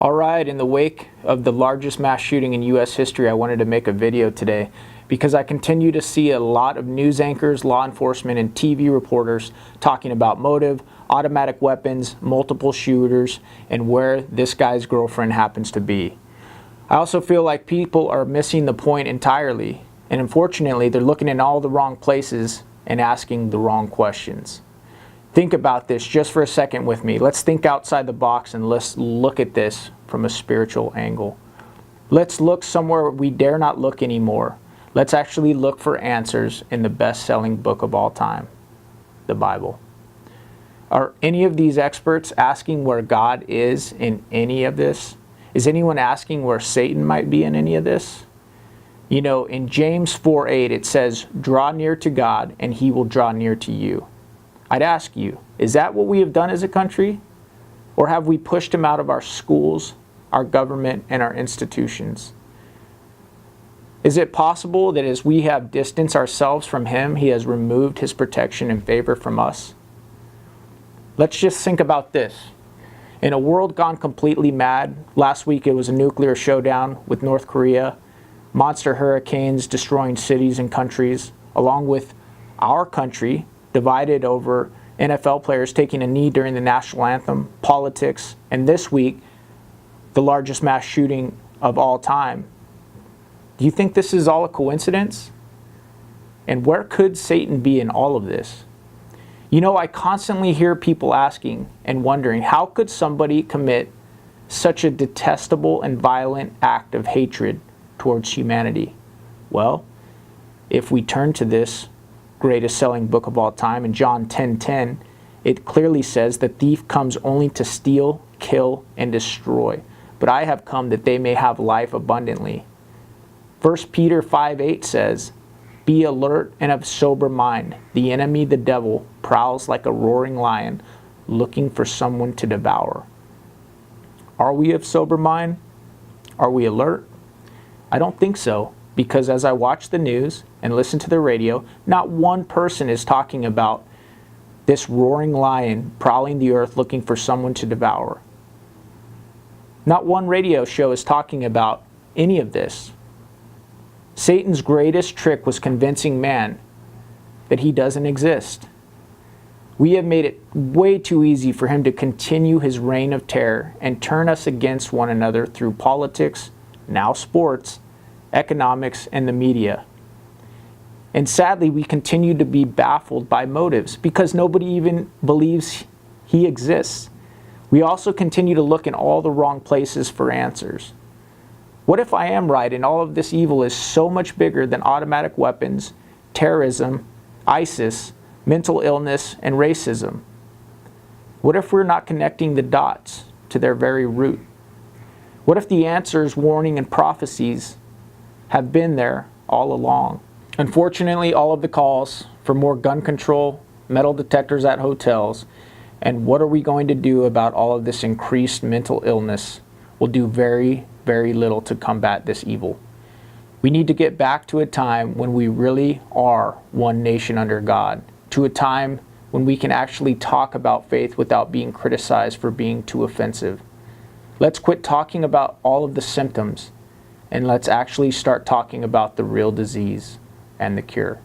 All right, in the wake of the largest mass shooting in U.S. history, I wanted to make a video today because I continue to see a lot of news anchors, law enforcement, and TV reporters talking about motive, automatic weapons, multiple shooters, and where this guy's girlfriend happens to be. I also feel like people are missing the point entirely, and unfortunately, they're looking in all the wrong places and asking the wrong questions. Think about this just for a second with me. Let's think outside the box and let's look at this from a spiritual angle. Let's look somewhere we dare not look anymore. Let's actually look for answers in the best-selling book of all time, the Bible. Are any of these experts asking where God is in any of this? Is anyone asking where Satan might be in any of this? You know, in James 4:8 it says, "Draw near to God and he will draw near to you." I'd ask you, is that what we have done as a country? Or have we pushed him out of our schools, our government, and our institutions? Is it possible that as we have distanced ourselves from him, he has removed his protection and favor from us? Let's just think about this. In a world gone completely mad, last week it was a nuclear showdown with North Korea, monster hurricanes destroying cities and countries, along with our country divided over NFL players taking a knee during the national anthem, politics, and this week, the largest mass shooting of all time. Do you think this is all a coincidence? And where could Satan be in all of this? You know, I constantly hear people asking and wondering, how could somebody commit such a detestable and violent act of hatred towards humanity? Well, if we turn to this greatest selling book of all time in John 10:10, it clearly says the thief comes only to steal, kill, and destroy. But I have come that they may have life abundantly. 1 Peter 5:8 says, "Be alert and of sober mind. The enemy, the devil, prowls like a roaring lion, looking for someone to devour." Are we of sober mind? Are we alert? I don't think so, because as I watch the news and listen to the radio, not one person is talking about this roaring lion prowling the earth looking for someone to devour. Not one radio show is talking about any of this. Satan's greatest trick was convincing man that he doesn't exist. We have made it way too easy for him to continue his reign of terror and turn us against one another through politics, now sports, economics, and the media. And sadly, we continue to be baffled by motives because nobody even believes he exists. We also continue to look in all the wrong places for answers. What if I am right and all of this evil is so much bigger than automatic weapons, terrorism, ISIS, mental illness, and racism? What if we're not connecting the dots to their very root? What if the answers, warning, and prophecies have been there all along? Unfortunately, all of the calls for more gun control, metal detectors at hotels, and what are we going to do about all of this increased mental illness will do very, very little to combat this evil. We need to get back to a time when we really are one nation under God, to a time when we can actually talk about faith without being criticized for being too offensive. Let's quit talking about all of the symptoms and let's actually start talking about the real disease and the cure.